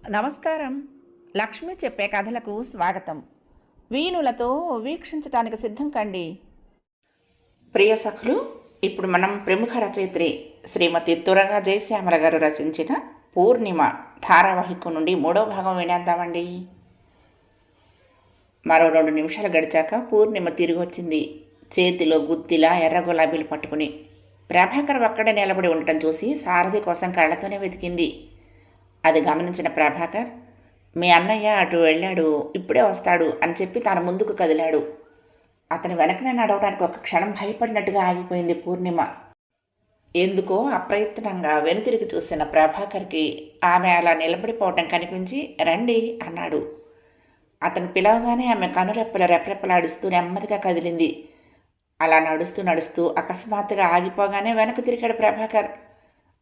నమస్కారం. లక్ష్మి చెప్పే కథలకు స్వాగతం. వీణులతో వీక్షించటానికి సిద్ధం కండి. ప్రియ సఖులు, ఇప్పుడు మనం ప్రముఖ రచయిత్రి శ్రీమతి తురగా జయశ్యామల గారు రచించిన పూర్ణిమ ధారావాహిక నుండి 3వ భాగం వినేద్దామండి. మరో 2 నిమిషాలు గడిచాక పూర్ణిమ తిరిగి వచ్చింది. చేతిలో గుత్తిలా ఎర్ర గులాబీలు పట్టుకుని. ప్రభాకర్ ఒక్కడే నిలబడి ఉండటం చూసి సారథి కోసం కళ్ళతోనే వెతికింది. అది గమనించిన ప్రభాకర్, మీ అన్నయ్య అటు వెళ్ళాడు, ఇప్పుడే వస్తాడు అని చెప్పి తన ముందుకు కదిలాడు. అతని వెనకనే నడవడానికి ఒక క్షణం భయపడినట్టుగా ఆగిపోయింది పూర్ణిమ. ఎందుకో అప్రయత్నంగా వెనుతిరిగి చూసిన ప్రభాకర్కి ఆమె అలా నిలబడిపోవటం కనిపించి రండి అన్నాడు. అతను పిలవగానే ఆమె కనురెప్పల రెప్పరెప్పలాడుస్తూ నెమ్మదిగా కదిలింది. అలా నడుస్తూ నడుస్తూ అకస్మాత్తుగా ఆగిపోగానే వెనక్కి తిరిగాడు ప్రభాకర్.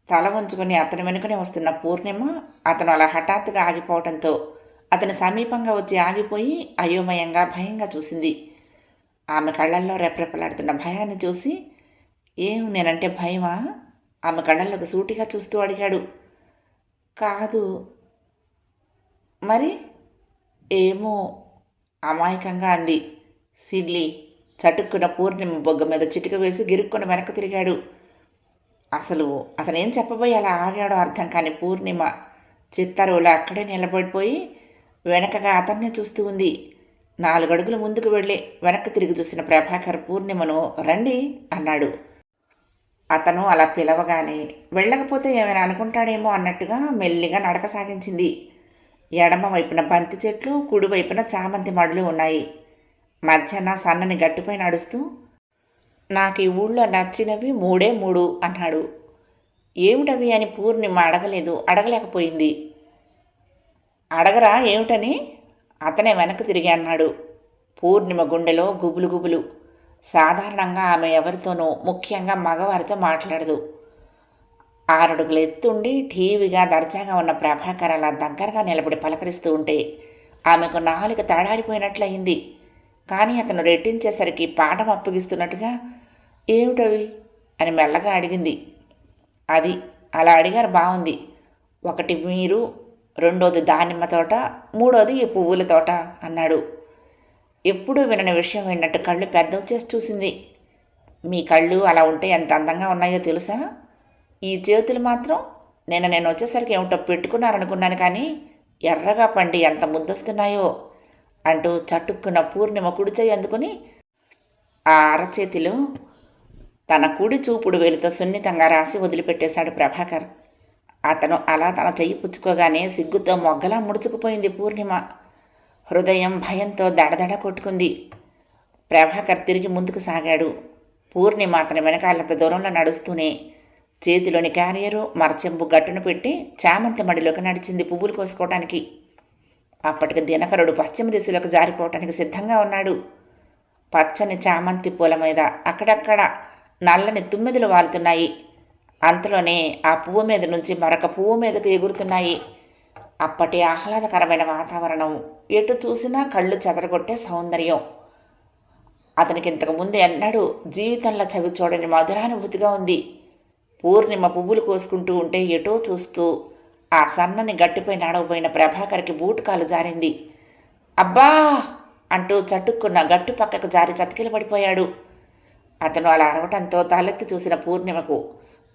తల ఉంచుకొని అతని వెనుకనే వస్తున్న పూర్ణిమ అతను అలా హఠాత్తుగా ఆగిపోవడంతో అతని సమీపంగా వచ్చి ఆగిపోయి అయోమయంగా భయంగా చూసింది. ఆమె కళ్ళల్లో రెప్పరెప్పలాడుతున్న భయాన్ని చూసి, ఏం నేనంటే భయమా? ఆమె కళ్ళల్లోకి సూటిగా చూస్తూ అడిగాడు. కాదు. మరి? ఏమో అమాయకంగా అంది. సిడ్లీ చటుక్కున పూర్ణిమ బొగ్గ మీద చిటిక వేసి గిరుక్కున వెనక్కి తిరిగాడు. అసలు అతనేం చెప్పబోయి అలా ఆగాడో అర్థం కాని పూర్ణిమ చిత్తరువులా అక్కడే నిలబడిపోయి వెనకగా అతన్నే చూస్తూ ఉంది. 4 అడుగులు ముందుకు వెళ్ళి వెనక్కి తిరిగి చూసిన ప్రభాకర్ పూర్ణిమను రండి అన్నాడు. అతను అలా పిలవగానే వెళ్ళకపోతే ఏమైనా అనుకుంటాడేమో అన్నట్టుగా మెల్లిగా నడక సాగించింది. ఎడమ వైపున బంతి చెట్లు, కుడివైపున చామంతి మడులు ఉన్నాయి. మధ్యన సన్నని గట్టుపై నడుస్తూ, నాకు ఈ ఊళ్ళో నచ్చినవి 3 అన్నాడు. ఏమిటవి అని పూర్ణిమ అడగలేకపోయింది. అడగరా ఏమిటని అతనే వెనక్కి తిరిగి అన్నాడు. పూర్ణిమ గుండెలో గుబులు గుబులు. సాధారణంగా ఆమె ఎవరితోనూ, ముఖ్యంగా మగవారితో మాట్లాడదు. 6 అడుగుల ఎత్తుండి ఠీవిగా దర్జాగా ఉన్న ప్రభాకర్ అలా దగ్గరగా నిలబడి పలకరిస్తూ ఉంటే ఆమెకు నాలుక తడారిపోయినట్లయింది. కానీ అతను రెట్టించేసరికి పాఠం అప్పగిస్తున్నట్టుగా ఏమిటవి అని మెల్లగా అడిగింది. అది అలా అడిగారు, బాగుంది. 1 మీరు, 2వది దానిమ్మ తోట, 3వది ఈ పువ్వుల తోట అన్నాడు. ఎప్పుడూ వినని విషయం విన్నట్టు కళ్ళు పెద్దవి చేసి చూసింది. మీ కళ్ళు అలా ఉంటే ఎంత అందంగా ఉన్నాయో తెలుసా? ఈ చేతులు మాత్రం నేను వచ్చేసరికి ఏమిటో పెట్టుకున్నారనుకున్నాను, కానీ ఎర్రగా పండి ఎంత ముద్దొస్తున్నాయో అంటూ చటుక్కున పూర్ణిమ కుడి చేయి అందుకుని ఆ అరచేతిలో తన కుడి చూపుడు వేలితో సున్నితంగా రాసి వదిలిపెట్టేశాడు ప్రభాకర్. అతను అలా తన చెయ్యి పుచ్చుకోగానే సిగ్గుతో మొగ్గలా ముడుచుకుపోయింది పూర్ణిమ. హృదయం భయంతో దడదడ కొట్టుకుంది. ప్రభాకర్ తిరిగి ముందుకు సాగాడు. పూర్ణిమ అతని వెనకాలంత దూరంలో నడుస్తూనే చేతిలోని క్యారియరు, మరచెంబు గట్టును పెట్టి చామంతి మడిలోకి నడిచింది పువ్వులు కోసుకోవటానికి. అప్పటికి దినకరుడు పశ్చిమ దిశలోకి జారిపోవటానికి సిద్ధంగా ఉన్నాడు. పచ్చని చామంతి పూల మీద అక్కడక్కడ నల్లని తుమ్మెదలు వాలుతున్నాయి. అంతలోనే ఆ పువ్వు మీద నుంచి మరొక పువ్వు మీదకు ఎగురుతున్నాయి. అప్పటి ఆహ్లాదకరమైన వాతావరణం, ఎటు చూసినా కళ్ళు చెదరగొట్టే సౌందర్యం. అతనికి ఇంతకుముందు ఎన్నడూ జీవితంలో చవి చూడని మధురానుభూతిగా ఉంది. పూర్ణిమ పువ్వులు కోసుకుంటూ ఉంటే ఎటో చూస్తూ ఆ సన్నని గట్టుపై నడవబోయిన ప్రభాకర్కి బూటు కాలు జారింది. అబ్బా అంటూ చటుక్కున్న గట్టు పక్కకు జారి చతికిల పడిపోయాడు. అతను అలా అరవటంతో తలెత్తి చూసిన పూర్ణిమకు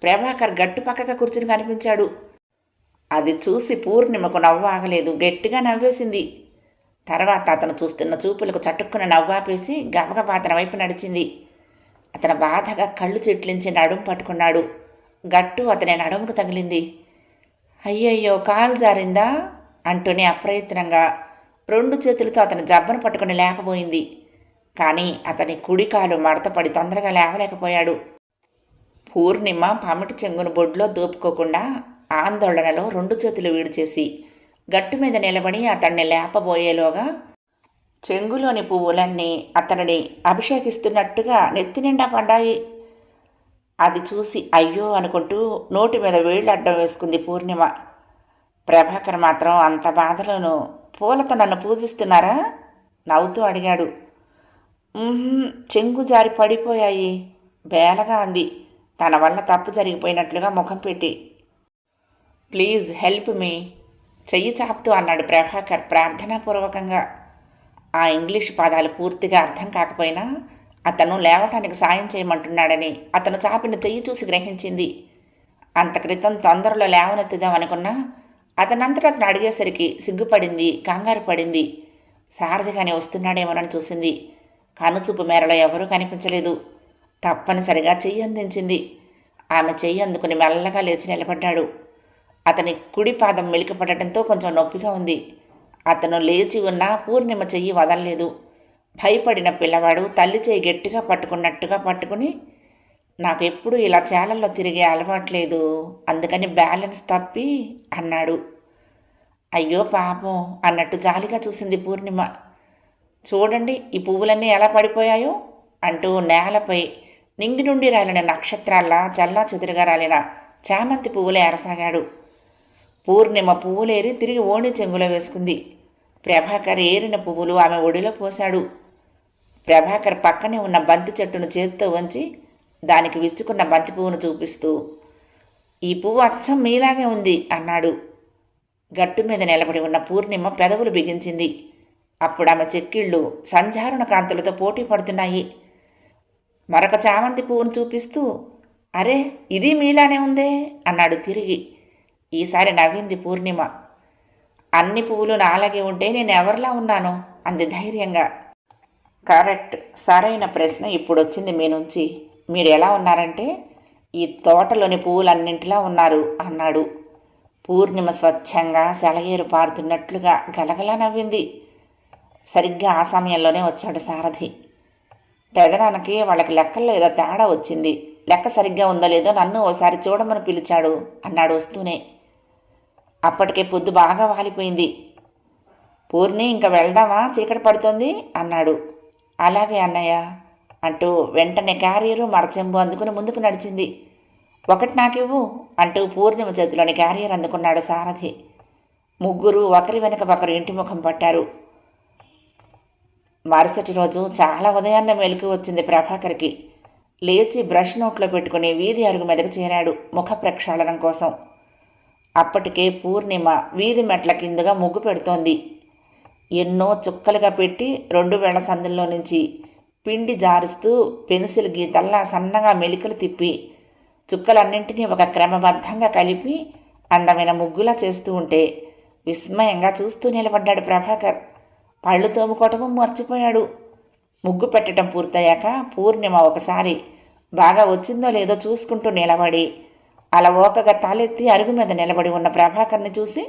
ప్రభాకర్ గట్టు పక్కగా కూర్చుని కనిపించాడు. అది చూసి పూర్ణిమకు నవ్వు ఆగలేదు, గట్టిగా నవ్వేసింది. తర్వాత అతను చూస్తున్న చూపులకు చటుక్కున నవ్వాపేసి గబగబా అతని వైపు నడిచింది. అతను బాధగా కళ్ళు చిట్లించి నడుము పట్టుకున్నాడు. గట్టు అతని నడుముకు తగిలింది. అయ్యయ్యో, కాలు జారిందా అంటూనే అప్రయత్నంగా 2 చేతులతో అతని జబ్బను పట్టుకుని లేపబోయింది. కానీ అతని కుడికాలు మడతపడి తొందరగా లేవలేకపోయాడు. పూర్ణిమ పమిటి చెంగును బొడ్లో దోపుకోకుండా ఆందోళనలో 2 చేతులు విడిచేసి గట్టు మీద నిలబడి అతన్ని లేపబోయేలోగా చెంగులోని పువ్వులన్నీ అతనిని అభిషేకిస్తున్నట్టుగా నెత్తి నిండా పడ్డాయి. అది చూసి అయ్యో అనుకుంటూ నోటి మీద వేళ్ళు అడ్డం వేసుకుంది పూర్ణిమ. ప్రభాకర్ మాత్రం అంత బాధలోనూ పూలతో నన్ను పూజిస్తున్నారా నవ్వుతూ అడిగాడు. చెంగు జారి పడిపోయాయి, బేలగా అంది తన వల్ల తప్పు జరిగిపోయినట్లుగా ముఖం పెట్టి. Please help me. చెయ్యి చాపుతూ అన్నాడు ప్రభాకర్ ప్రార్థనాపూర్వకంగా. ఆ ఇంగ్లీషు పదాలు పూర్తిగా అర్థం కాకపోయినా అతను లేవటానికి సాయం చేయమంటున్నాడని అతను చాపిన చెయ్యి చూసి గ్రహించింది. అంత క్రితం తొందరలో లేవనెత్తుదామనుకున్నా అతనంతటా అతను అడిగేసరికి సిగ్గుపడింది, కంగారు పడింది. సారథిగానే వస్తున్నాడేమోనని చూసింది. కనుచూపు మేరలో ఎవరూ కనిపించలేదు. తప్పనిసరిగా చెయ్యి అందించింది. ఆమె చెయ్యి అందుకుని మెల్లగా లేచి నిలబడ్డాడు. అతని కుడి పాదం మెలికపడటంతో కొంచెం నొప్పిగా ఉంది. అతను లేచి ఉన్నా పూర్ణిమ చెయ్యి వదలలేదు. భయపడిన పిల్లవాడు తల్లి చెయ్యి గట్టిగా పట్టుకున్నట్టుగా పట్టుకుని, నాకు ఎప్పుడూ ఇలా చేలల్లో తిరిగే అలవాట్లేదు, అందుకని బ్యాలెన్స్ తప్పి అన్నాడు. అయ్యో పాపం అన్నట్టు జాలిగా చూసింది పూర్ణిమ. చూడండి ఈ పువ్వులన్నీ ఎలా పడిపోయాయో అంటూ నేలపై నింగి నుండి రాలిన నక్షత్రాల్లా చల్లా చెదురుగా రాలిన చామంతి పువ్వులే ఎరసాగాడు. పూర్ణిమ పువ్వులేరి తిరిగి ఓణి చెంగులో వేసుకుంది. ప్రభాకర్ ఏరిన పువ్వులు ఆమె ఒడిలో పోశాడు. ప్రభాకర్ పక్కనే ఉన్న బంతి చెట్టును చేతితో వంచి దానికి విచ్చుకున్న బంతి పువ్వును చూపిస్తూ, ఈ పువ్వు అచ్చం మీలాగే ఉంది అన్నాడు. గట్టు మీద నిలబడి ఉన్న పూర్ణిమ పెదవులు బిగించింది. అప్పుడు ఆమె చెక్కిళ్ళు సంచారణ కాంతులతో పోటీ పడుతున్నాయి. మరొక చామంతి పువ్వును చూపిస్తూ, అరే ఇది మీలానే ఉందే అన్నాడు తిరిగి. ఈసారి నవ్వింది పూర్ణిమ. అన్ని పువ్వులు నాలాగే ఉంటే నేను ఎవరిలా ఉన్నాను అంది ధైర్యంగా. కరెక్ట్, సరైన ప్రశ్న ఇప్పుడు వచ్చింది మీ నుంచి. మీరు ఎలా ఉన్నారంటే ఈ తోటలోని పువ్వులన్నింటిలా ఉన్నారు అన్నాడు. పూర్ణిమ స్వచ్ఛంగా సెలయేరు పారుతున్నట్లుగా గలగలా నవ్వింది. సరిగ్గా ఆ సమయంలోనే వచ్చాడు సారథి. పెదనాన్నకి వాళ్ళకి లెక్కల్లో ఏదో తేడా వచ్చింది, లెక్క సరిగ్గా ఉందో లేదో నన్ను ఓసారి చూడమని పిలిచాడు అన్నాడు వస్తూనే. అప్పటికే పొద్దు బాగా వాలిపోయింది. పూర్ణి ఇంకా వెళ్దామా, చీకటి పడుతోంది అన్నాడు. అలాగే అన్నయ్య అంటూ వెంటనే క్యారియరు మరచెంబు అందుకుని ముందుకు నడిచింది. ఒకటి నాకివ్వు అంటూ పూర్ణిమ చేతిలోని క్యారియర్ అందుకున్నాడు సారథి. ముగ్గురు ఒకరి వెనుక ఒకరు ఇంటి ముఖం పట్టారు. మరుసటి రోజు చాలా ఉదయాన్నే మెలకు వచ్చింది ప్రభాకర్కి. లేచి బ్రష్ నోట్లో పెట్టుకుని వీధి అరుగు మీదకు చేరాడు ముఖ ప్రక్షాళనం కోసం. అప్పటికే పూర్ణిమ వీధి మెట్ల కిందుగా ముగ్గు పెడుతోంది. ఎన్నో చుక్కలుగా పెట్టి 2 వేళ్ల సందుల్లో నుంచి పిండి జారుస్తూ పెన్సిల్ గీతల్లా సన్నగా మెలికలు తిప్పి చుక్కలన్నింటినీ ఒక క్రమబద్ధంగా కలిపి అందమైన ముగ్గులా చేస్తూ ఉంటే విస్మయంగా చూస్తూ నిలబడ్డాడు ప్రభాకర్. పళ్ళు తోముకోవటం మర్చిపోయాడు. ముగ్గు పెట్టడం పూర్తయ్యాక పూర్ణిమ ఒకసారి బాగా వచ్చిందో లేదో చూసుకుంటూ నిలబడి అలా ఓకగా తలెత్తి అరుగు మీద నిలబడి ఉన్న ప్రభాకర్ని చూసి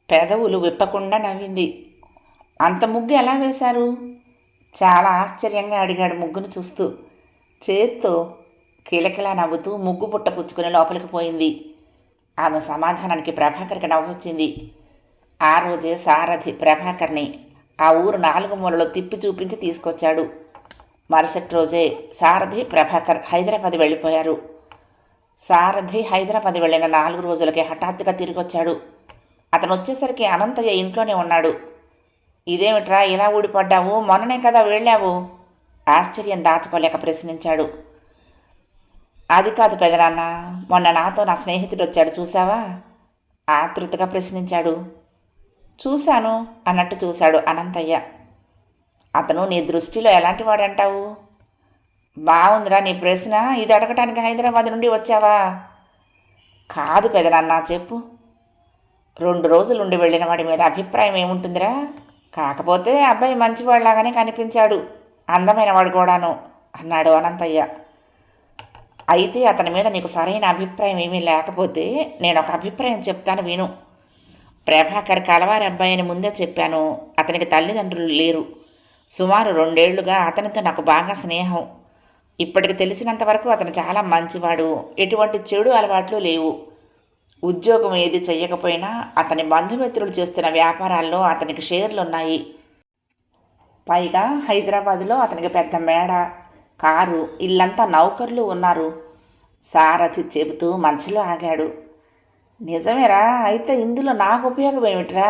పెదవులు విప్పకుండా నవ్వింది. అంత ముగ్గు ఎలా వేశారు? చాలా ఆశ్చర్యంగా అడిగాడు ముగ్గును చూస్తూ. చేత్తో కిలకిలా నవ్వుతూ ముగ్గు బుట్ట పుచ్చుకుని లోపలికి పోయింది. ఆమె సమాధానానికి ప్రభాకర్కి నవ్వొచ్చింది. ఆ రోజే సారథి ప్రభాకర్ని ఆ ఊరు 4 మూలలో తిప్పి చూపించి తీసుకొచ్చాడు. మరుసటి రోజే సారథి ప్రభాకర్ హైదరాబాద్ వెళ్ళిపోయారు. సారథి హైదరాబాద్ వెళ్ళిన 4 రోజులకే హఠాత్తుగా తిరిగొచ్చాడు. అతను వచ్చేసరికి అనంతయ్య ఇంట్లోనే ఉన్నాడు. ఇదేమిట్రా ఇలా ఊడిపడ్డావు, మొన్ననే కదా వెళ్ళావు? ఆశ్చర్యం దాచుకోలేక ప్రశ్నించాడు. అది కాదు పెదనాన్న, మొన్న నాతో నా స్నేహితుడు వచ్చాడు చూసావా? ఆతృతగా ప్రశ్నించాడు. చూశాను అన్నట్టు చూశాడు అనంతయ్య. అతను నీ దృష్టిలో ఎలాంటి వాడంటావు? బాగుందిరా నీ ప్రశ్న, ఇది అడగటానికి హైదరాబాద్ నుండి వచ్చావా? కాదు పెదనాన్న, చెప్పు. 2 రోజులు ఉండి వెళ్ళిన వాడి మీద అభిప్రాయం ఏముంటుందిరా? కాకపోతే అబ్బాయి మంచివాళ్లాగానే కనిపించాడు, అందమైన వాడు కూడాను అన్నాడు అనంతయ్య. అయితే అతని మీద నీకు సరైన అభిప్రాయం ఏమీ లేకపోతే నేను ఒక అభిప్రాయం చెప్తాను విను. ప్రభాకర్ కలవారి అబ్బాయి అని ముందే చెప్పాను. అతనికి తల్లిదండ్రులు లేరు. సుమారు 2 ఏళ్లుగా అతనితో నాకు బాగా స్నేహం. ఇప్పటికి తెలిసినంతవరకు అతను చాలా మంచివాడు, ఎటువంటి చెడు అలవాట్లు లేవు. ఉద్యోగం ఏది చెయ్యకపోయినా అతని బంధుమిత్రులు చేస్తున్న వ్యాపారాల్లో అతనికి షేర్లున్నాయి. పైగా హైదరాబాదులో అతనికి పెద్ద మేడ, కారు, ఇల్లంతా నౌకర్లు ఉన్నారు. సారథి చెబుతూ మధ్యలో ఆగాడు. నిజమేరా, అయితే ఇందులో నాకు ఉపయోగం ఏమిట్రా?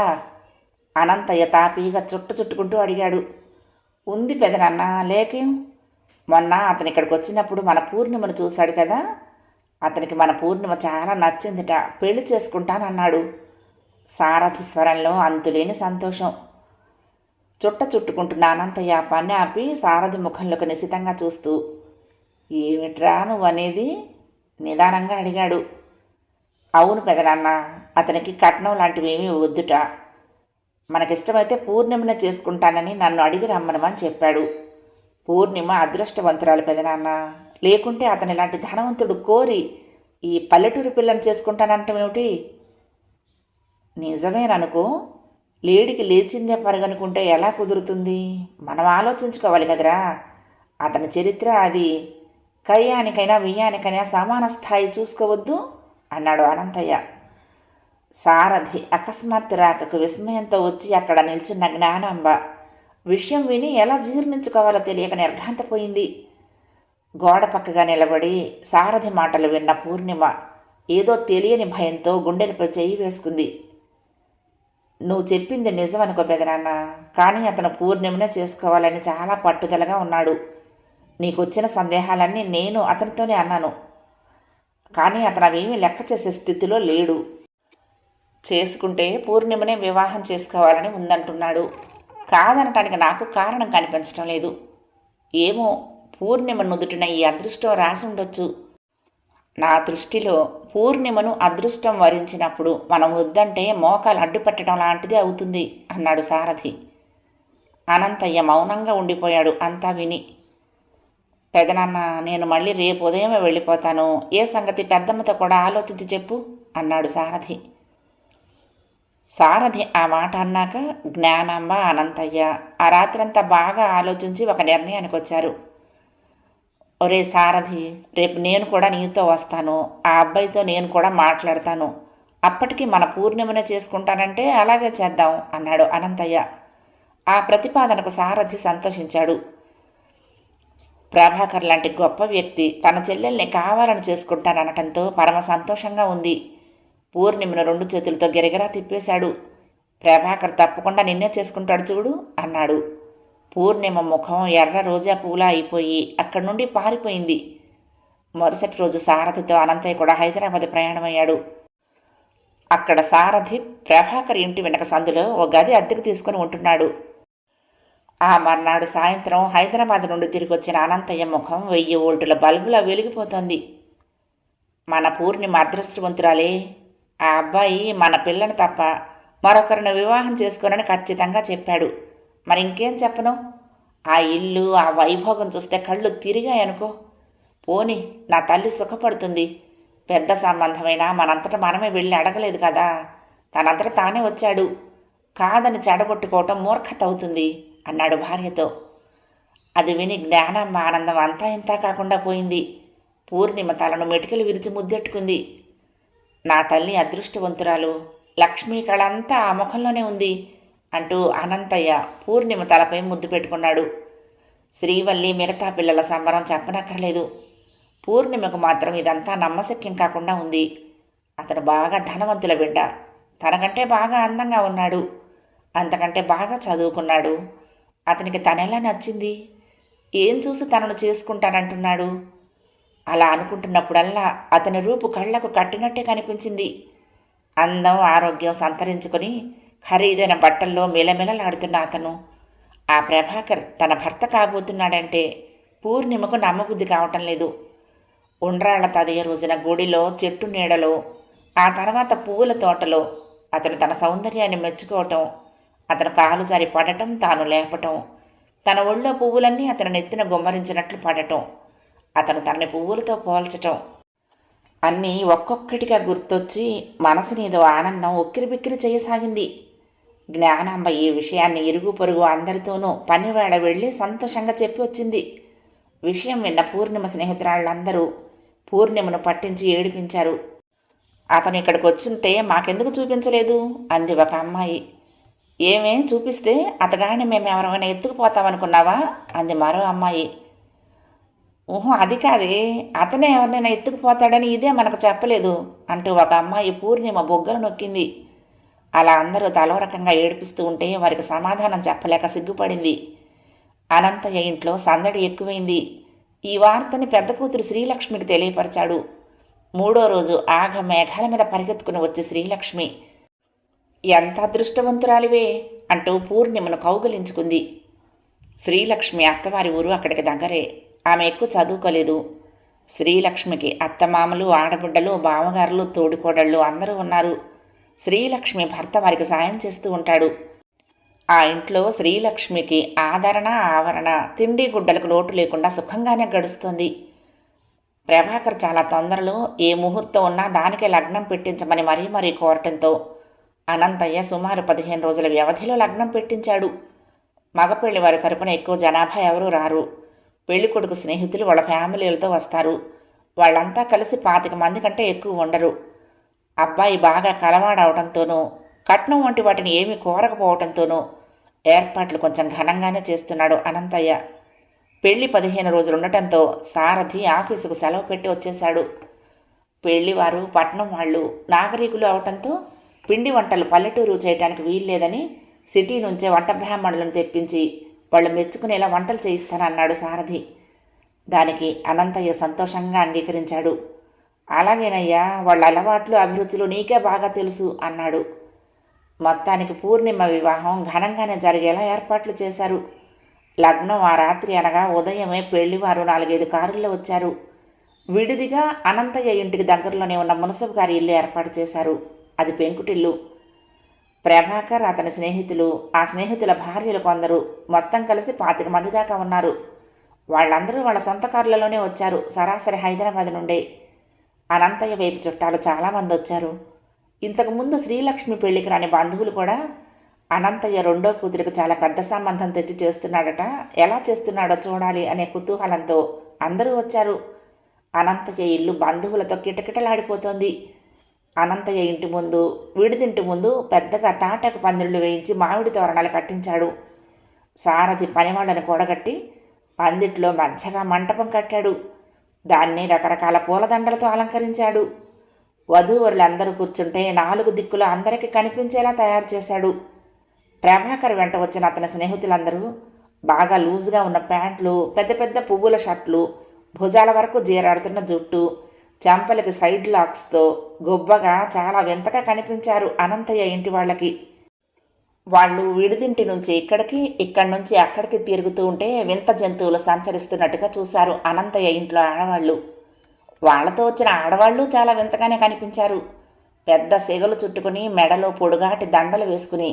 అనంతయ్య తాపీగా చుట్టుకుంటూ అడిగాడు. ఉంది పెదనాన్న, లేకేం? మొన్న అతను ఇక్కడికి వచ్చినప్పుడు మన పూర్ణిమను చూశాడు కదా, అతనికి మన పూర్ణిమ చాలా నచ్చిందిట, పెళ్లి చేసుకుంటానన్నాడు. సారథి స్వరంలో అంతులేని సంతోషం. చుట్టుకుంటున్న అనంతయ్య పని ఆపి సారథి ముఖంలోకి నిశితంగా చూస్తూ, ఏమిట్రా నువ్వనేది? నిదానంగా అడిగాడు. అవును పెదనాన్న, అతనికి కట్నం లాంటివేమీ వద్దుట. మనకిష్టమైతే పూర్ణిమనే చేసుకుంటానని నన్ను అడిగి రమ్మనమని చెప్పాడు. పూర్ణిమ అదృష్టవంతురాలు పెదనాన్న. లేకుంటే అతని లాంటి ధనవంతుడు కోరి ఈ పల్లెటూరు పిల్లని చేసుకుంటానంటమేమిటి? నిజమేననుకో, లేడికి లేచిందే పరుగనుకుంటే ఎలా కుదురుతుంది? మనం ఆలోచించుకోవాలి కదరా. అతని చరిత్ర అది. కయ్యానికైనా వియ్యానికైనా సమాన స్థాయి చూసుకోవద్దు అన్నాడు అనంతయ్య. సారథి అకస్మాత్తు రాకకు విస్మయంతో వచ్చి అక్కడ నిల్చున్న జ్ఞానాంబ విషయం విని ఎలా జీర్ణించుకోవాలో తెలియక నిర్ఘాంతపోయింది. గోడ పక్కగా నిలబడి సారథి మాటలు విన్న పూర్ణిమ ఏదో తెలియని భయంతో గుండెలపై చెయ్యి వేసుకుంది. నువ్వు చెప్పింది నిజమనుకో పెదనాన్న, కానీ అతను పూర్ణిమనే చేసుకోవాలని చాలా పట్టుదలగా ఉన్నాడు. నీకొచ్చిన సందేహాలన్నీ నేను అతనితోనే అన్నాను. కానీ అతను అవేమీ లెక్క చేసే స్థితిలో లేడు. చేసుకుంటే పూర్ణిమనే వివాహం చేసుకోవాలని ఉందంటున్నాడు. కాదనటానికి నాకు కారణం కనిపించడం లేదు. ఏమో, పూర్ణిమ నుదుటిన ఈ అదృష్టం రాసి ఉండొచ్చు. నా దృష్టిలో పూర్ణిమను అదృష్టం వరించినప్పుడు మనం వద్దంటే మోకాలు అడ్డుపెట్టడం లాంటిది అవుతుంది అన్నాడు సారథి. అనంతయ్య మౌనంగా ఉండిపోయాడు అంతా విని. పెదనాన్న, నేను మళ్ళీ రేపు ఉదయమే వెళ్ళిపోతాను. ఏ సంగతి పెద్దమ్మతో కూడా ఆలోచించి చెప్పు అన్నాడు సారథి. సారథి ఆ మాట అన్నాక జ్ఞానాంబ, అనంతయ్య ఆ రాత్రంతా బాగా ఆలోచించి ఒక నిర్ణయానికి వచ్చారు. ఒరే సారథి, రేపు నేను కూడా నీతో వస్తాను. ఆ అబ్బాయితో నేను కూడా మాట్లాడతాను. అప్పటికి మన పూర్ణిమనే చేసుకుంటానంటే అలాగే చేద్దాం అన్నాడు అనంతయ్య. ఆ ప్రతిపాదనకు సారథి సంతోషించాడు. ప్రభాకర్ లాంటి గొప్ప వ్యక్తి తన చెల్లెల్ని కావాలని చేసుకుంటాననటంతో పరమ సంతోషంగా ఉంది. పూర్ణిమను 2 చేతులతో గిరగిరా తిప్పేశాడు. ప్రభాకర్ తప్పకుండా నిన్నే చేసుకుంటాడు చూడు అన్నాడు. పూర్ణిమ ముఖం ఎర్ర రోజా పూలా అయిపోయి అక్కడి నుండి పారిపోయింది. మరుసటి రోజు సారథితో అనంతయ్య కూడా హైదరాబాద్ ప్రయాణమయ్యాడు. అక్కడ సారథి ప్రభాకర్ ఇంటి వెనక సందులో ఓ గది అద్దెకు తీసుకుని ఉంటున్నాడు. ఆ మర్నాడు సాయంత్రం హైదరాబాద్ నుండి తిరిగి వచ్చిన అనంతయ్య ముఖం 1000 వోల్టుల బల్బులా వెలిగిపోతోంది. మన పూర్ణిమ అదృష్టవంతురాలే. ఆ అబ్బాయి మన పిల్లని తప్ప మరొకరిని వివాహం చేసుకోనని ఖచ్చితంగా చెప్పాడు. మరి ఇంకేం చెప్పను? ఆ ఇల్లు, ఆ వైభోగం చూస్తే కళ్ళు తిరిగాయనుకో. పోని నా తల్లి సుఖపడుతుంది. పెద్ద సంబంధమైనా మనంతటా మనమే వెళ్ళి అడగలేదు కదా. తనంతటా తానే వచ్చాడు. కాదని చెడగొట్టుకోవటం మూర్ఖత అవుతుంది అన్నాడు భార్యతో. అది విని జ్ఞానాంబ ఆనందం అంతా ఇంతా కాకుండా పోయింది. పూర్ణిమ తలను మెటికలు విరిచి ముద్దెట్టుకుంది. నా తల్లి అదృష్టవంతురాలు, లక్ష్మీ కళంతా ఆ ముఖంలోనే ఉంది అంటూ అనంతయ్య పూర్ణిమ తలపై ముద్దు పెట్టుకున్నాడు. శ్రీవల్లి మిగతా పిల్లల సంబరం చెప్పనక్కర్లేదు. పూర్ణిమకు మాత్రం ఇదంతా నమ్మశక్యం కాకుండా ఉంది. అతను బాగా ధనవంతుల బిడ్డ. తనకంటే బాగా అందంగా ఉన్నాడు. అంతకంటే బాగా చదువుకున్నాడు. అతనికి తనెలా నచ్చింది? ఏం చూసి తనను చేసుకుంటానంటున్నాడు? అలా అనుకుంటున్నప్పుడల్లా అతని రూపు కళ్లకు కట్టినట్టే కనిపించింది. అందం, ఆరోగ్యం సంతరించుకొని ఖరీదైన బట్టల్లో మిలమిలలాడుతున్న అతను, ఆ ప్రభాకర్ తన భర్త కాబోతున్నాడంటే పూర్ణిమకు నమ్మబుద్ధి కావటం లేదు. ఉండ్రాళ్ల తదియ రోజున గుడిలో చెట్టు నీడలో, ఆ తర్వాత పువ్వుల తోటలో అతను తన సౌందర్యాన్ని మెచ్చుకోవటం, అతను కాలు జారి పడటం, తాను లేపటం, తన ఒళ్ళో పువ్వులన్నీ అతను నెత్తిన గుమ్మరించినట్లు పడటం, అతను తనని పువ్వులతో పోల్చటం అన్నీ ఒక్కొక్కటిగా గుర్తొచ్చి మనసునేదో ఆనందం ఉక్కిరిబిక్కిరి చేయసాగింది. జ్ఞానాంబ ఈ విషయాన్ని ఇరుగు పొరుగు అందరితోనూ పనివేళ వెళ్ళి సంతోషంగా చెప్పి వచ్చింది. విషయం విన్న పూర్ణిమ స్నేహితురాళ్ళందరూ పూర్ణిమను పట్టించి ఏడిపించారు. అతను ఇక్కడికి వచ్చుంటే మాకెందుకు చూపించలేదు అంది ఒక అమ్మాయి. ఏమే చూపిస్తే అతగాడిని మేము ఎవరైనా ఎత్తుకుపోతామనుకున్నావా అంది మరో అమ్మాయి. ఊహో, అది కాదే, అతనే ఎవరినైనా ఎత్తుకుపోతాడని ఇదే మనకు చెప్పలేదు అంటూ ఒక అమ్మాయి పూర్ణిమ బొగ్గలు నొక్కింది. అలా అందరూ తలో రకంగా ఏడిపిస్తూ ఉంటే వారికి సమాధానం చెప్పలేక సిగ్గుపడింది. అనంతయ్య ఇంట్లో సందడి ఎక్కువైంది. ఈ వార్తని పెద్ద కూతురు శ్రీలక్ష్మికి తెలియపరిచాడు. 3వ రోజు ఆఘ మేఘాల మీద పరిగెత్తుకుని వచ్చి శ్రీలక్ష్మి, ఎంత అదృష్టవంతురాలివే అంటూ పూర్ణిమను కౌగిలించుకుంది. శ్రీలక్ష్మి అత్తవారి ఊరు అక్కడికి దగ్గరే. ఆమె ఎక్కువ చదువుకోలేదు. శ్రీలక్ష్మికి అత్తమామలు, ఆడబిడ్డలు, బావగారులు, తోడికోడళ్ళు అందరూ ఉన్నారు. శ్రీలక్ష్మి భర్త వారికి సాయం చేస్తూ ఉంటాడు. ఆ ఇంట్లో శ్రీలక్ష్మికి ఆదరణ, ఆవరణ, తిండి గుడ్డలకు లోటు లేకుండా సుఖంగానే గడుస్తుంది. ప్రభాకర్ చాలా తొందరలో ఏ ముహూర్తం ఉన్నా దానికే లగ్నం పెట్టించమని మరీ కోరటంతో అనంతయ్య సుమారు 15 రోజుల వ్యవధిలో లగ్నం పెట్టించాడు. మగపెళ్లి వారి తరపున ఎక్కువ జనాభా ఎవరూ రారు. పెళ్ళికొడుకు స్నేహితులు వాళ్ళ ఫ్యామిలీలతో వస్తారు. వాళ్ళంతా కలిసి 25 మంది కంటే ఎక్కువ ఉండరు. అబ్బాయి బాగా కలవాడవటంతోనూ కట్నం వంటి వాటిని ఏమీ కోరకపోవటంతోనూ ఏర్పాట్లు కొంచెం ఘనంగానే చేస్తున్నాడు అనంతయ్య. పెళ్లి 15 రోజులు ఉండటంతో సారథి ఆఫీసుకు సెలవు పెట్టి వచ్చేశాడు. పెళ్లివారు పట్నం వాళ్ళు నాగరికులు అవటంతో పిండి వంటలు పల్లెటూరు చేయటానికి వీల్లేదని సిటీ నుంచే వంట బ్రాహ్మణులను తెప్పించి వాళ్ళు మెచ్చుకునేలా వంటలు చేయిస్తానన్నాడు సారథి. దానికి అనంతయ్య సంతోషంగా అంగీకరించాడు. అలాగేనయ్యా, వాళ్ళ అలవాట్లు అభిరుచులు నీకే బాగా తెలుసు అన్నాడు. మొత్తానికి పూర్ణిమ వివాహం ఘనంగానే జరిగేలా ఏర్పాట్లు చేశారు. లగ్నం ఆ రాత్రి అనగా ఉదయమే పెళ్లివారు 4-5 కారుల్లో వచ్చారు. విడిదిగా అనంతయ్య ఇంటికి దగ్గరలోనే ఉన్న మునసబు గారి ఇల్లు ఏర్పాటు చేశారు. అది పెంకుటిల్లు. ప్రభాకర్, అతని స్నేహితులు, ఆ స్నేహితుల భార్యలు కొందరు మొత్తం కలిసి 25 మంది దాకా ఉన్నారు. వాళ్ళందరూ వాళ్ళ సొంత కారులలోనే వచ్చారు. సరాసరి హైదరాబాద్ నుండే. అనంతయ్య వైపు చుట్టాలు చాలామంది వచ్చారు. ఇంతకుముందు శ్రీలక్ష్మి పెళ్లికి రాని బంధువులు కూడా అనంతయ్య రెండో కూతురికి చాలా పెద్ద సంబంధం తెచ్చి చేస్తున్నాడట, ఎలా చేస్తున్నాడో చూడాలి అనే కుతూహలంతో అందరూ వచ్చారు. అనంతయ్య ఇల్లు బంధువులతో కిటకిటలాడిపోతోంది. అనంతయ్య ఇంటి ముందు, విడిదింటి ముందు పెద్దగా తాటాకు పందిళ్ళు వేయించి మామిడి తోరణాలు కట్టించాడు. సారథి పనివాళ్లను కూడగట్టి పందిట్లో మధ్యగా మంటపం కట్టాడు. దాన్ని రకరకాల పూలదండలతో అలంకరించాడు. వధూవరులందరూ కూర్చుంటే 4 దిక్కులు అందరికీ కనిపించేలా తయారు చేశాడు. ప్రభాకర్ వెంట వచ్చిన అతని స్నేహితులందరూ బాగా లూజుగా ఉన్న ప్యాంట్లు, పెద్ద పెద్ద పువ్వుల షర్ట్లు, భుజాల వరకు జీరాడుతున్న జుట్టు, చెంపలకి సైడ్ లాక్స్తో గొబ్బగా చాలా వింతగా కనిపించారు అనంతయ్య ఇంటి వాళ్ళకి. వాళ్ళు విడిదింటి నుంచి ఇక్కడికి, ఇక్కడి నుంచి అక్కడికి తిరుగుతూ ఉంటే వింత జంతువులు సంచరిస్తున్నట్టుగా చూశారు అనంతయ్య ఇంట్లో ఆడవాళ్ళు. వాళ్లతో వచ్చిన ఆడవాళ్ళు చాలా వింతగానే కనిపించారు. పెద్ద సెగలు చుట్టుకుని, మెడలో పొడుగాటి దండలు వేసుకుని,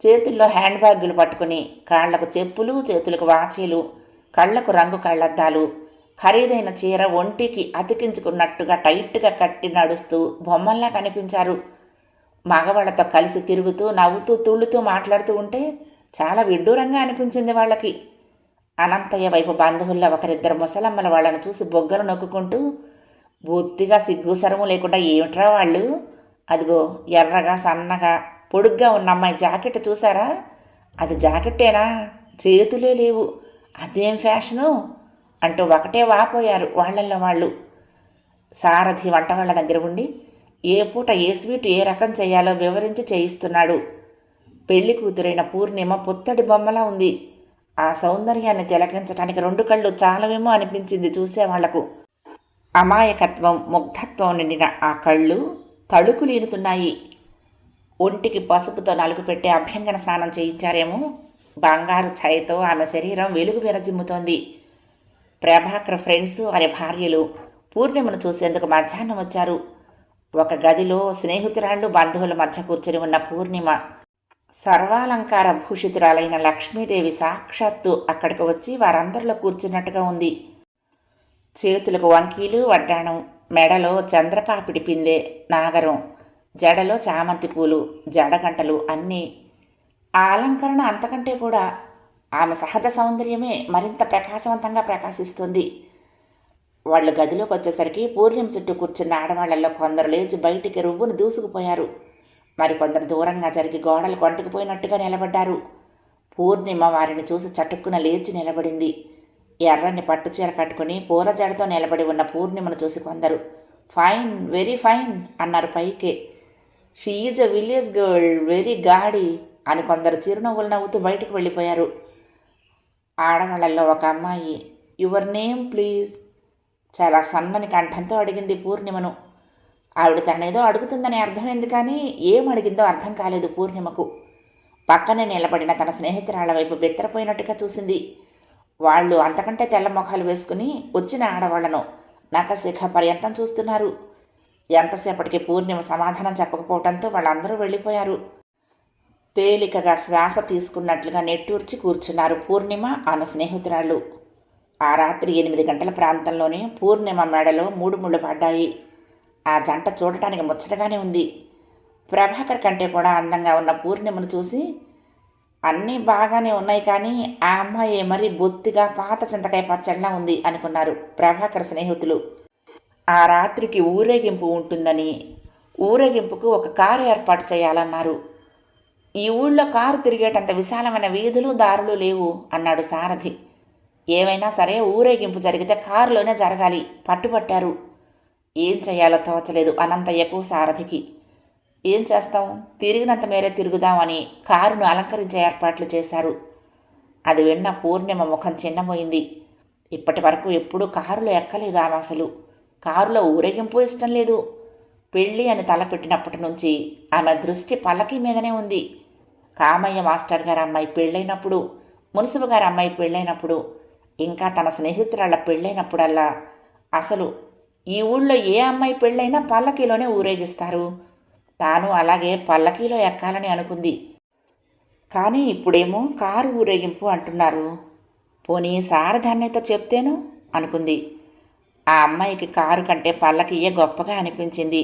చేతుల్లో హ్యాండ్ బ్యాగులు పట్టుకుని, కాళ్లకు చెప్పులు, చేతులకు వాచీలు, కళ్లకు రంగు కళ్లద్దాలు, ఖరీదైన చీర ఒంటికి అతికించుకున్నట్టుగా టైట్గా కట్టి నడుస్తూ బొమ్మల్లా కనిపించారు. మగవాళ్లతో కలిసి తిరుగుతూ, నవ్వుతూ, తుళ్ళుతూ మాట్లాడుతూ ఉంటే చాలా విడ్డూరంగా అనిపించింది వాళ్ళకి. అనంతయ్య వైపు బంధువుల్లో ఒకరిద్దరు ముసలమ్మల వాళ్ళను చూసి బొగ్గలు నొక్కుంటూ, బొత్తిగా సిగ్గు సరము లేకుండా ఏమిట్రా వాళ్ళు, అదిగో ఎర్రగా సన్నగా పొడుగ్గా ఉన్న అమ్మాయి జాకెట్ చూసారా, అది జాకెట్టేనా, చేతులే లేవు, అదేం ఫ్యాషను అంటూ ఒకటే వాపోయారు వాళ్ళల్లో వాళ్ళు. సారథి వంట వాళ్ళ దగ్గర ఉండి ఏ పూట ఏ స్వీట్ ఏ రకం చేయాలో వివరించి చేయిస్తున్నాడు. పెళ్లి కూతురైన పూర్ణిమ పుత్తడి బొమ్మలా ఉంది. ఆ సౌందర్యాన్ని తిలకించడానికి 2 కళ్ళు చాలవేమో అనిపించింది చూసేవాళ్లకు. అమాయకత్వం, ముగ్ధత్వం నిండిన ఆ కళ్ళు తళుకులీనుతున్నాయి. ఒంటికి పసుపుతో నలుగు పెట్టి అభ్యంగన స్నానం చేయించారేమో. బంగారు ఛాయతో ఆమె శరీరం వెలుగు విరజిమ్ముతోంది. ప్రభాకర్ ఫ్రెండ్స్ వారి భార్యలు పూర్ణిమను చూసేందుకు మధ్యాహ్నం వచ్చారు. ఒక గదిలో స్నేహితురాళ్ళు, బంధువుల మధ్య కూర్చుని ఉన్న పూర్ణిమ సర్వాలంకార భూషితురాలైన లక్ష్మీదేవి సాక్షాత్తు అక్కడికి వచ్చి వారందరిలో కూర్చున్నట్టుగా ఉంది. చేతులకు వంకీలు, వడ్డాణం, మెడలో చంద్రపాపిడి పిందె, నాగరం, జడలో చామంతి పూలు, జడగంటలు అన్నీ. ఆ అలంకరణ అంతకంటే కూడా ఆమె సహజ సౌందర్యమే మరింత ప్రకాశవంతంగా ప్రకాశిస్తుంది. వాళ్ళు గదిలోకి వచ్చేసరికి పూర్ణిమ చుట్టూ కూర్చున్న ఆడవాళ్లలో కొందరు లేచి బయటికి రువ్వును దూసుకుపోయారు. మరికొందరు దూరంగా జరిగి గోడలు కొంటుకుపోయినట్టుగా నిలబడ్డారు. పూర్ణిమ వారిని చూసి చటుక్కున లేచి నిలబడింది. ఎర్రని పట్టుచీర కట్టుకుని పూల జడతో నిలబడి ఉన్న పూర్ణిమను చూసి కొందరు ఫైన్, వెరీ ఫైన్ అన్నారు పైకే. She is a village girl, very గాడి అని కొందరు చిరునవ్వులు నవ్వుతూ బయటకు వెళ్ళిపోయారు. ఆడవాళ్లలో ఒక అమ్మాయి యువర్ నేమ్ ప్లీజ్ చాలా సన్నని కంఠంతో అడిగింది పూర్ణిమను. ఆవిడ తనేదో అడుగుతుందని అర్థమైంది, కానీ ఏం అడిగిందో అర్థం కాలేదు పూర్ణిమకు. పక్కనే నిలబడిన తన స్నేహితురాళ్ల వైపు బెత్తరపోయినట్టుగా చూసింది. వాళ్ళు అంతకంటే తెల్ల ముఖాలు వేసుకుని వచ్చిన ఆడవాళ్లను నఖశిఖ పర్యంతం చూస్తున్నారు. ఎంతసేపటికి పూర్ణిమ సమాధానం చెప్పకపోవడంతో వాళ్ళందరూ వెళ్ళిపోయారు. తేలికగా శ్వాస తీసుకున్నట్లుగా నెట్టూర్చి కూర్చున్నారు పూర్ణిమ, ఆమె స్నేహితురాళ్ళు. ఆ రాత్రి 8 గంటల ప్రాంతంలోనే పూర్ణిమ మెడలో 3 ముళ్ళు పడ్డాయి. ఆ జంట చూడటానికి ముచ్చటగానే ఉంది. ప్రభాకర్ కంటే కూడా అందంగా ఉన్న పూర్ణిమను చూసి, అన్నీ బాగానే ఉన్నాయి, కానీ ఆ అమ్మాయి మరీ బొత్తిగా పాత చింతకాయ పచ్చడిలా ఉంది అనుకున్నారు ప్రభాకర్ స్నేహితులు. ఆ రాత్రికి ఊరేగింపు ఉంటుందని, ఊరేగింపుకు ఒక కారు ఏర్పాటు చేయాలన్నారు. ఈ ఊళ్ళో కారు తిరిగేటంత విశాలమైన వీధులు దారులు లేవు అన్నాడు సారథి. ఏమైనా సరే ఊరేగింపు జరిగితే కారులోనే జరగాలి పట్టుబట్టారు. ఏం చేయాలో తోచలేదు అనంతయ్యకు సారథికి. ఏం చేస్తాం, తిరిగినంత మేరే తిరుగుదామని కారును అలంకరించే ఏర్పాట్లు చేశారు. అది విన్న పూర్ణిమ ముఖం చిన్నపోయింది. ఇప్పటి వరకు ఎప్పుడూ కారులో ఎక్కలేదు ఆమె. అసలు కారులో ఊరేగింపు ఇష్టం లేదు. పెళ్ళి అని తలపెట్టినప్పటి నుంచి ఆమె దృష్టి పల్లకి మీదనే ఉంది. కామయ్య మాస్టర్ గారి అమ్మాయి పెళ్ళైనప్పుడు, మున్సిపల్ గారి అమ్మాయి పెళ్ళైనప్పుడు, ఇంకా తన స్నేహితురాళ్ళ పెళ్ళైనప్పుడల్లా, అసలు ఈ ఊళ్ళో ఏ అమ్మాయి పెళ్ళైనా పల్లకీలోనే ఊరేగిస్తారు. తాను అలాగే పల్లకీలో ఎక్కాలని అనుకుంది. కానీ ఇప్పుడేమో కారు ఊరేగింపు అంటున్నారు. పోనీ సారథాన్యతో చెప్తేను అనుకుంది. ఆ అమ్మాయికి కారు కంటే పల్లకీయే గొప్పగా అనిపించింది.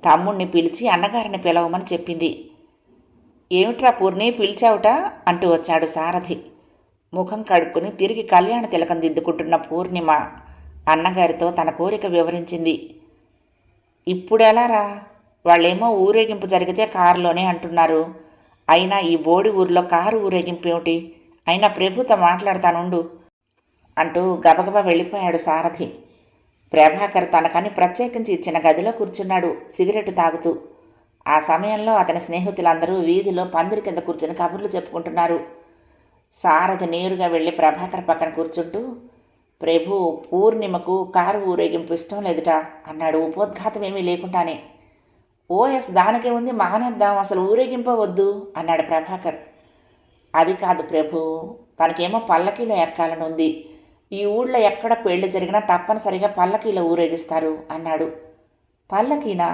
తమ్ముణ్ణి పిలిచి అన్నగారిని పిలవమని చెప్పింది. ఏమిట్రా పూర్ణి పిలిచావుట అంటూ వచ్చాడు సారథి. ముఖం కడుక్కుని తిరిగి కళ్యాణ తిలకం దిద్దుకుంటున్న పూర్ణిమ అన్నగారితో తన కోరిక వివరించింది. ఇప్పుడెలారా, వాళ్ళేమో ఊరేగింపు జరిగితే కారులోనే అంటున్నారు. అయినా ఈ బోడి ఊరిలో కారు ఊరేగింపు ఏమిటి, అయినా ప్రభుతో మాట్లాడతానుండు అంటూ గబగబా వెళ్ళిపోయాడు సారథి. ప్రభాకర్ తనకని ప్రత్యేకించి ఇచ్చిన గదిలో కూర్చున్నాడు సిగరెట్ తాగుతూ. ఆ సమయంలో అతని స్నేహితులందరూ వీధిలో పందిరి కింద కూర్చుని కబుర్లు చెప్పుకుంటున్నారు. సారథి నేరుగా వెళ్ళి ప్రభాకర్ పక్కన కూర్చుంటూ, ప్రభు, పూర్ణిమకు కారు ఊరేగింపు ఇష్టం లేదుట అన్నాడు ఉపోద్ఘాతమేమీ లేకుండానే. ఓఎస్, దానికే ఉంది, మానేద్దాం, అసలు ఊరేగింప వద్దు అన్నాడు ప్రభాకర్. అది కాదు ప్రభు, తనకేమో పల్లకీలో ఎక్కాలని ఉంది. ఈ ఊళ్ళో ఎక్కడ పెళ్లి జరిగినా తప్పనిసరిగా పల్లకీలో ఊరేగిస్తారు అన్నాడు. పల్లకీనా?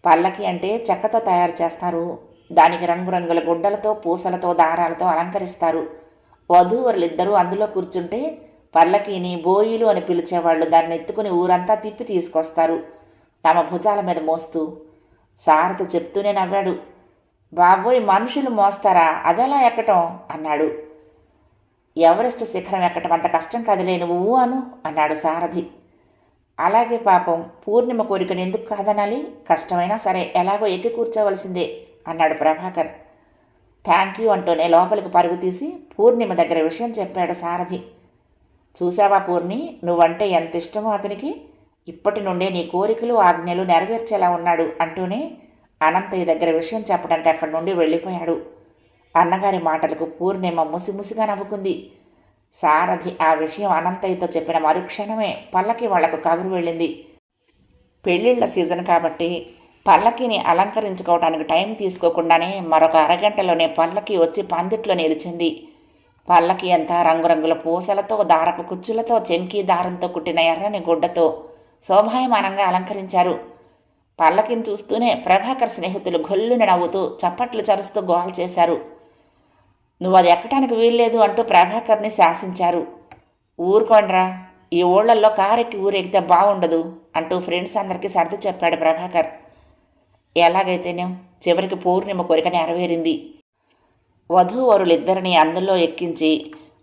పల్లకి అంటే చెక్కతో తయారు చేస్తారు. దానికి రంగురంగుల గుడ్డలతో, పూసలతో, దారాలతో అలంకరిస్తారు. వధూవరులిద్దరూ అందులో కూర్చుంటే పల్లకీని బోయిలు అని పిలిచేవాళ్ళు దాన్ని ఎత్తుకుని ఊరంతా తిప్పి తీసుకొస్తారు, తమ భుజాల మీద మోస్తూ. సారథి చెప్తూనే నవ్వాడు. బాబోయ్, మనుషులు మోస్తారా, అదెలా ఎక్కటం అన్నాడు. ఎవరెస్ట్ శిఖరం ఎక్కటం అంత కష్టం కదిలే, నువ్వు అను అన్నాడు సారథి. అలాగే పాపం, పూర్ణిమ కోరికను ఎందుకు కాదనాలి, కష్టమైనా సరే ఎలాగో ఎక్కి కూర్చోవలసిందే అన్నాడు ప్రభాకర్. థ్యాంక్ యూ అంటూనే లోపలికి పరుగు తీసి పూర్ణిమ దగ్గర విషయం చెప్పాడు సారథి. చూసావా పూర్ణి, నువ్వంటే ఎంత ఇష్టమో అతనికి, ఇప్పటి నుండే నీ కోరికలు ఆజ్ఞలు నెరవేర్చేలా ఉన్నాడు అంటూనే అనంతయ్య దగ్గర విషయం చెప్పడానికి అక్కడి నుండి వెళ్ళిపోయాడు. అన్నగారి మాటలకు పూర్ణిమ ముసిముసిగా నవ్వుకుంది. సారథి ఆ విషయం అనంతయ్యతో చెప్పిన మరుక్షణమే పల్లకి వాళ్లకు కబురు వెళ్ళింది. పెళ్ళిళ్ళ సీజన్ కాబట్టి పల్లకిని అలంకరించుకోవడానికి టైం తీసుకోకుండానే మరొక అరగంటలోనే పల్లకి వచ్చి పందిట్లో నిలిచింది. పల్లకి అంతా రంగురంగుల పూసలతో, దారపు కుచ్చులతో, చెంకీ దారంతో కుట్టిన ఎర్రని గుడ్డతో శోభాయమానంగా అలంకరించారు. పల్లకిని చూస్తూనే ప్రభాకర్ స్నేహితులు గొల్లుని నవ్వుతూ చప్పట్లు చరుస్తూ గోల చేశారు. నువ్వు అది ఎక్కడానికి వీల్లేదు అంటూ ప్రభాకర్ని శాసించారు. ఊరుకోండ్రా, ఈ ఊళ్ళల్లో కారెక్కి ఊరెక్కితే బాగుండదు అంటూ ఫ్రెండ్స్ అందరికీ సర్ది చెప్పాడు ప్రభాకర్. ఎలాగైతేనే చివరికి పూర్ణిమ కోరిక నెరవేరింది. వధూవరులిద్దరినీ అందులో ఎక్కించి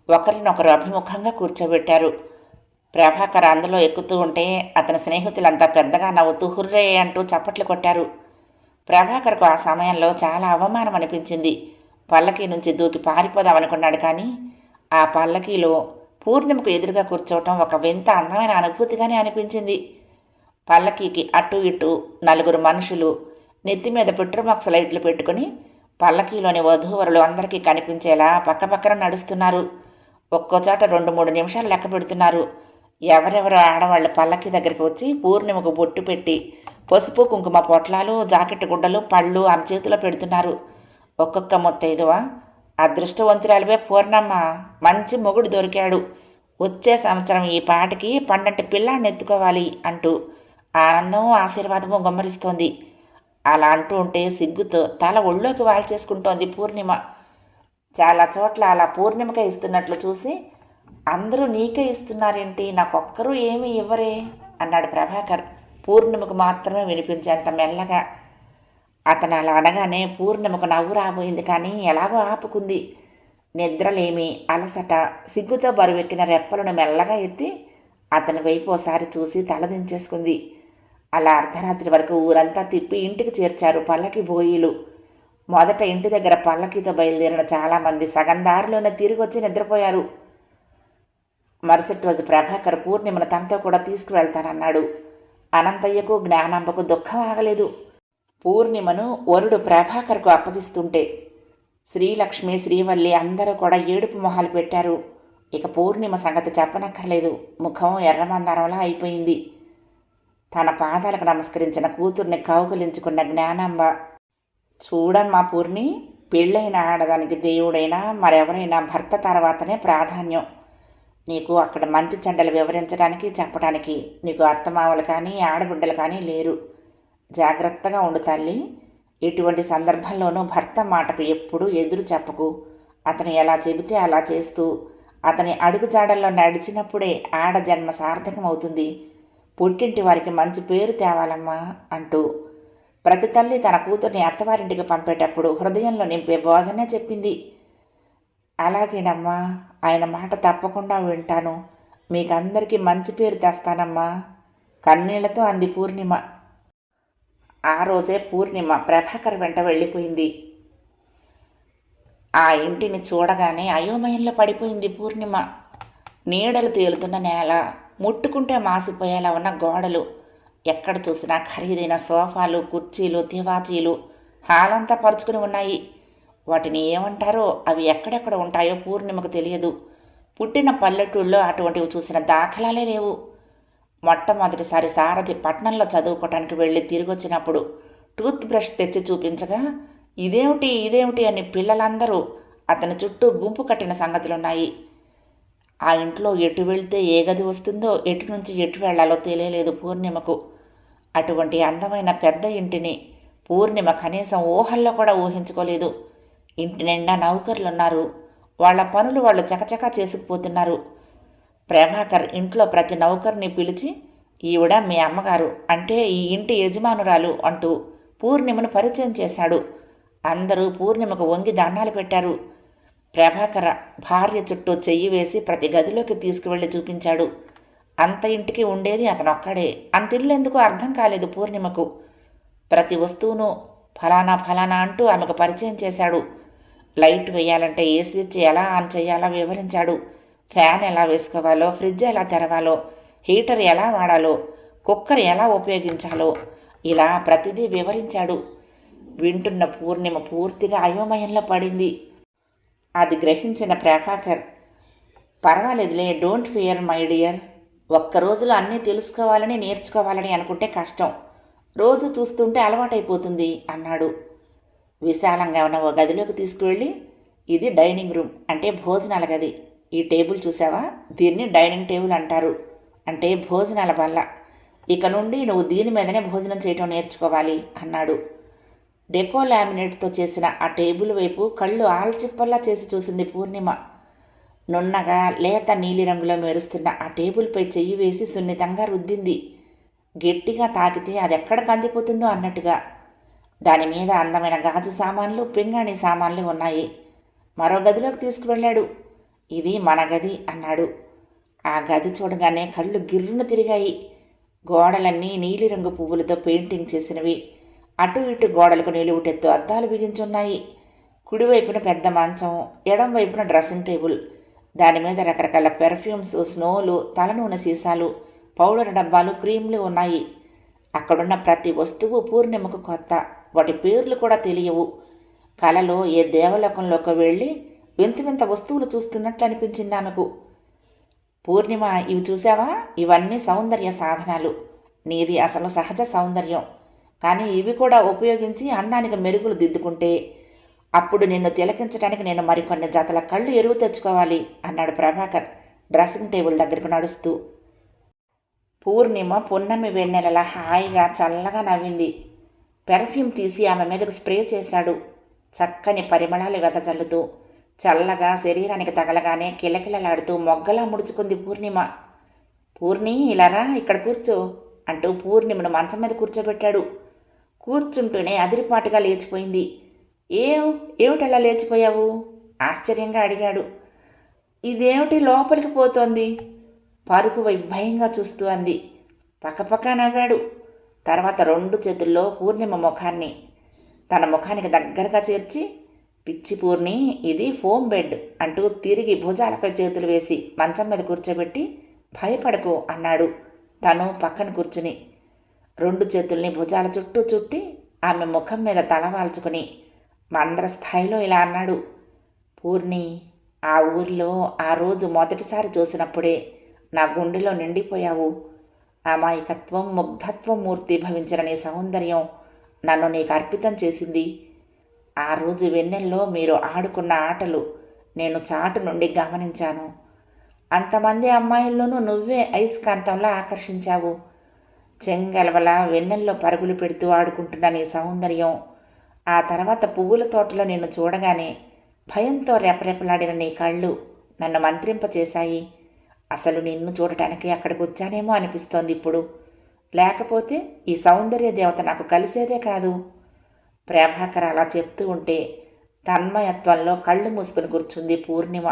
ఒకరినొకరు అభిముఖంగా కూర్చోబెట్టారు. ప్రభాకర్ అందులో ఎక్కుతూ ఉంటే అతని స్నేహితులంతా పెద్దగా నవ్వుతూ హుర్రే అంటూ చప్పట్లు కొట్టారు. ప్రభాకర్కు ఆ సమయంలో చాలా అవమానం అనిపించింది. పల్లకీ నుంచి దూకి పారిపోదామనుకున్నాడు, కానీ ఆ పల్లకీలో పూర్ణిమకు ఎదురుగా కూర్చోవటం ఒక వింత అందమైన అనుభూతిగానే అనిపించింది. పల్లకీకి అటు ఇటు 4 మనుషులు నెత్తిమీద పెట్రోమాక్స్ లైట్లు పెట్టుకుని పల్లకీలోని వధూవరులు అందరికీ కనిపించేలా పక్కపక్కన నడుస్తున్నారు. ఒక్కోచోట 2-3 నిమిషాలు లెక్క పెడుతున్నారు. ఎవరెవరు ఆడవాళ్ళు పల్లకీ దగ్గరికి వచ్చి పూర్ణిమకు బొట్టు పెట్టి పసుపు కుంకుమ పొట్లాలు, జాకెట్ గుడ్డలు, పళ్ళు ఆమె చేతిలో పెడుతున్నారు. ఒక్కొక్క ముత్తైదువ, అదృష్టవంతురాలివే పూర్ణమ్మ, మంచి మొగుడు దొరికాడు, వచ్చే సంవత్సరం ఈ పాటికి పండంటి పిల్లాన్ని ఎత్తుకోవాలి అంటూ ఆనందం ఆశీర్వాదము గమ్మరిస్తోంది. అలా అంటూ ఉంటే సిగ్గుతో తల ఒళ్ళోకి వాల్చేసుకుంటోంది పూర్ణిమ. చాలా చోట్ల అలా పూర్ణిమకే ఇస్తున్నట్లు చూసి, అందరూ నీకే ఇస్తున్నారేంటి, నాకొక్కరూ ఏమీ ఇవ్వరే అన్నాడు ప్రభాకర్ పూర్ణిమకు మాత్రమే వినిపించేంత మెల్లగా. అతను అలా అనగానే పూర్ణిమకు నవ్వు రాబోయింది, కానీ ఎలాగో ఆపుకుంది. నిద్రలేమి, అలసట, సిగ్గుతో బరువెక్కిన రెప్పలను మెల్లగా ఎత్తి అతని వైపు ఓసారి చూసి తలదించేసుకుంది. అలా అర్ధరాత్రి వరకు ఊరంతా తిప్పి ఇంటికి చేర్చారు పల్లకి బోయిలు. మొదట ఇంటి దగ్గర పల్లకీతో బయలుదేరిన చాలామంది సగం దారిలోనే తిరిగి వచ్చి నిద్రపోయారు. మరుసటి రోజు ప్రభాకర్ పూర్ణిమను తనతో కూడా తీసుకువెళ్తానన్నాడు. అనంతయ్యకు జ్ఞానాంబకు దుఃఖం ఆగలేదు. పూర్ణిమను వరుడు ప్రభాకర్కు అప్పగిస్తుంటే శ్రీలక్ష్మి, శ్రీవల్లి అందరూ కూడా ఏడుపు మొహాలు పెట్టారు. ఇక పూర్ణిమ సంగతి చెప్పనక్కర్లేదు. ముఖం ఎర్రమందారంలా అయిపోయింది. తన పాదాలకు నమస్కరించిన కూతుర్ని కౌగులించుకున్న జ్ఞానాంబ, చూడమ్మా పూర్ణి, పెళ్ళైన ఆడదానికి దేవుడైనా మరెవరైనా భర్త తర్వాతనే ప్రాధాన్యం. నీకు అక్కడ మంచి చెడ్డలు వివరించడానికి చెప్పడానికి నీకు అత్తమామలు కానీ ఆడబిడ్డలు కానీ లేరు. జాగ్రత్తగా ఉండు తల్లి. ఎటువంటి సందర్భంలోనూ భర్త మాటకు ఎప్పుడూ ఎదురు చెప్పకు. అతను ఎలా చెబితే అలా చేస్తూ అతని అడుగుజాడల్లో నడిచినప్పుడే ఆడజన్మ సార్థకమవుతుంది. పుట్టింటి వారికి మంచి పేరు తేవాలమ్మా అంటూ ప్రతి తల్లి తన కూతుర్ని అత్తవారింటికి పంపేటప్పుడు హృదయంలో నింపే బోధనే చెప్పింది. అలాగేనమ్మా, ఆయన మాట తప్పకుండా వింటాను. మీకందరికీ మంచి పేరు తెస్తానమ్మా కన్నీళ్లతో అంది పూర్ణిమ. ఆ రోజే పూర్ణిమ ప్రభాకర్ వెంట వెళ్ళిపోయింది. ఆ ఇంటిని చూడగానే అయోమయంలో పడిపోయింది పూర్ణిమ. నీడలు తేలుతున్న నేల, ముట్టుకుంటే మాసిపోయేలా ఉన్న గోడలు, ఎక్కడ చూసినా ఖరీదైన సోఫాలు, కుర్చీలు, తివాచీలు హాలంతా పరుచుకుని ఉన్నాయి. వాటిని ఏమంటారో, అవి ఎక్కడెక్కడ ఉంటాయో పూర్ణిమకు తెలియదు. పుట్టిన పల్లెటూళ్ళలో అటువంటివి చూసిన దాఖలాలే లేవు. మొట్టమొదటిసారి సారథి పట్నంలో చదువుకోవటానికి వెళ్ళి తిరిగొచ్చినప్పుడు టూత్ బ్రష్ తెచ్చి చూపించగా ఇదేమిటి అని పిల్లలందరూ అతని చుట్టూ గుంపు కట్టిన సంగతులున్నాయి. ఆ ఇంట్లో ఎటు వెళ్తే ఏ గది వస్తుందో, ఎటు నుంచి ఎటు వెళ్లాలో తెలియలేదు పూర్ణిమకు. అటువంటి అందమైన పెద్ద ఇంటిని పూర్ణిమ కనీసం ఊహల్లో కూడా ఊహించుకోలేదు. ఇంటి నిండా నౌకర్లున్నారు. వాళ్ల పనులు వాళ్ళు చకచకా చేసుకుపోతున్నారు. ప్రభాకర్ ఇంట్లో ప్రతి నౌకర్ని పిలిచి, ఈవిడ మీ అమ్మగారు, అంటే ఈ ఇంటి యజమానురాలు అంటూ పూర్ణిమను పరిచయం చేశాడు. అందరూ పూర్ణిమకు వంగి దండాలు పెట్టారు. ప్రభాకర్ భార్య చుట్టూ చెయ్యి వేసి ప్రతి గదిలోకి తీసుకువెళ్ళి చూపించాడు. అంత ఇంటికి ఉండేది అతనొక్కడే. అంతిల్లు ఎందుకు అర్థం కాలేదు పూర్ణిమకు. ప్రతి వస్తువును ఫలానా అంటూ ఆమెకు పరిచయం చేశాడు. లైట్ వేయాలంటే ఏ స్విచ్ ఎలా ఆన్ చేయాలో వివరించాడు. ఫ్యాన్ ఎలా వేసుకోవాలో, ఫ్రిడ్జ్ ఎలా తెరవాలో, హీటర్ ఎలా వాడాలో, కుక్కర్ ఎలా ఉపయోగించాలో, ఇలా ప్రతిదీ వివరించాడు. వింటున్న పూర్ణిమ పూర్తిగా అయోమయంలో పడింది. అది గ్రహించిన ప్రభాకర్, పర్వాలేదులే, డోంట్ ఫియర్ మై డియర్. ఒక్కరోజులో అన్నీ తెలుసుకోవాలని నేర్చుకోవాలని అనుకుంటే కష్టం. రోజు చూస్తుంటే అలవాటైపోతుంది అన్నాడు. విశాలంగా ఉన్న ఓ గదిలోకి తీసుకువెళ్ళి, ఇది డైనింగ్ రూమ్, అంటే భోజనాల గది. ఈ టేబుల్ చూసావా, దీన్ని డైనింగ్ టేబుల్ అంటారు, అంటే భోజనాల బల్ల. ఇక నుండి నువ్వు దీని మీదనే భోజనం చేయటం నేర్చుకోవాలి అన్నాడు. డెకో లామినేట్తో చేసిన ఆ టేబుల్ వైపు కళ్ళు ఆల్చిప్పల్లా చేసి చూసింది పూర్ణిమ. నున్నగా లేత నీలిరంగులో మెరుస్తున్న ఆ టేబుల్పై చెయ్యి వేసి సున్నితంగా రుద్దింది. గట్టిగా తాకితే అది ఎక్కడ కందిపోతుందో అన్నట్టుగా. దానిమీద అందమైన గాజు సామాన్లు, పింగాణి సామాన్లు ఉన్నాయి. మరో గదిలోకి తీసుకువెళ్ళాడు. ఇది మన గది అన్నాడు. ఆ గది చూడగానే కళ్ళు గిర్రును తిరిగాయి. గోడలన్నీ నీలిరంగు పువ్వులతో పెయింటింగ్ చేసినవి. అటు ఇటు గోడలకు నిలువుటెత్తు అద్దాలు బిగించున్నాయి. కుడివైపున పెద్ద మంచం, ఎడం వైపున డ్రెస్సింగ్ టేబుల్. దానిమీద రకరకాల పెర్ఫ్యూమ్స్, స్నోలు, తలనూనె సీసాలు, పౌడర్ డబ్బాలు, క్రీమ్లు ఉన్నాయి. అక్కడున్న ప్రతి వస్తువు పూర్ణిమకు కొత్త. వాటి పేర్లు కూడా తెలియవు. కలలో ఏ దేవలోకంలోకి వెళ్ళి వింత వింత వస్తువులు చూస్తున్నట్లు అనిపించింది ఆమెకు. పూర్ణిమ, ఇవి చూసావా, ఇవన్నీ సౌందర్య సాధనాలు. నీది అసలు సహజ సౌందర్యం. కానీ ఇవి కూడా ఉపయోగించి అందానికి మెరుగులు దిద్దుకుంటే అప్పుడు నిన్ను తిలకించడానికి నేను మరికొన్ని జతల కళ్ళు ఎరువు తెచ్చుకోవాలి అన్నాడు ప్రభాకర్ డ్రెస్సింగ్ టేబుల్ దగ్గరకు నడుస్తూ. పూర్ణిమ పున్నమి వెన్నెలలా హాయిగా చల్లగా నవ్వింది. పెర్ఫ్యూమ్ తీసి ఆమె మీదకు స్ప్రే చేశాడు. చక్కని పరిమళాలు వెదజల్లుతూ చల్లగా శరీరానికి తగలగానే కిలకిలలాడుతూ మొగ్గలా ముడుచుకుంది పూర్ణిమ. పూర్ణి ఇలారా, ఇక్కడ కూర్చో అంటూ పూర్ణిమను మంచం మీద కూర్చోబెట్టాడు. కూర్చుంటూనే అదిరిపాటుగా లేచిపోయింది. ఏమిటలా లేచిపోయావు ఆశ్చర్యంగా అడిగాడు. ఇదేమిటి లోపలికి పోతోంది పరుపు వైపు భయంగా చూస్తూ అంది. పక్కపక్క నవ్వాడు. తర్వాత 2 చేతుల్లో పూర్ణిమ ముఖాన్ని తన ముఖానికి దగ్గరగా చేర్చి, పిచ్చి పూర్ణి, ఇది ఫోమ్ బెడ్ అంటూ తిరిగి భుజాలపై చేతులు వేసి మంచం మీద కూర్చోబెట్టి, భయపడకు అన్నాడు తను పక్కన కూర్చుని. 2 చేతుల్ని భుజాల చుట్టూ చుట్టి ఆమె ముఖం మీద తలవాల్చుకుని మందర స్థాయిలో ఇలా అన్నాడు. పూర్ణి, ఆ ఊరిలో ఆ రోజు మొదటిసారి చూసినప్పుడే నా గుండెలో నిండిపోయావు. అమాయకత్వం ముగ్ధత్వం మూర్తి భవించిన నీ సౌందర్యం నన్ను నీకు అర్పితం చేసింది. ఆ రోజు వెన్నెల్లో మీరు ఆడుకున్న ఆటలు నేను చాటు నుండి గమనించాను. అంతమంది అమ్మాయిల్లోనూ నువ్వే అయస్కాంతంలా ఆకర్షించావు. చెంగలవల వెన్నెల్లో పరుగులు పెడుతూ ఆడుకుంటున్న నీ సౌందర్యం, ఆ తర్వాత పువ్వుల తోటలో నిన్ను చూడగానే భయంతో రెపరెపలాడిన నీ కళ్ళు నన్ను మంత్రింపచేశాయి. అసలు నిన్ను చూడటానికి అక్కడికి వచ్చానేమో అనిపిస్తోంది ఇప్పుడు. లేకపోతే ఈ సౌందర్య దేవత నాకు కలిసేదే కాదు. ప్రభాకర్ అలా చెప్తూ ఉంటే తన్మయత్వంలో కళ్ళు మూసుకుని కూర్చుంది పూర్ణిమ.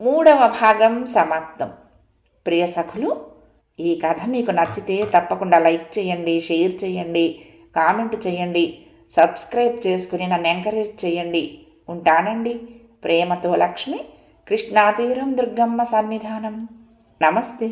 3వ భాగం సమాప్తం. ప్రియ సఖులు, ఈ కథ మీకు నచ్చితే తప్పకుండా లైక్ చేయండి, షేర్ చేయండి, కామెంట్ చేయండి, సబ్స్క్రైబ్ చేసుకుని నన్ను ఎంకరేజ్ చేయండి. ఉంటానండి. ప్రేమతో లక్ష్మి, కృష్ణాతీరం దుర్గమ్మ సన్నిధానం. నమస్తే.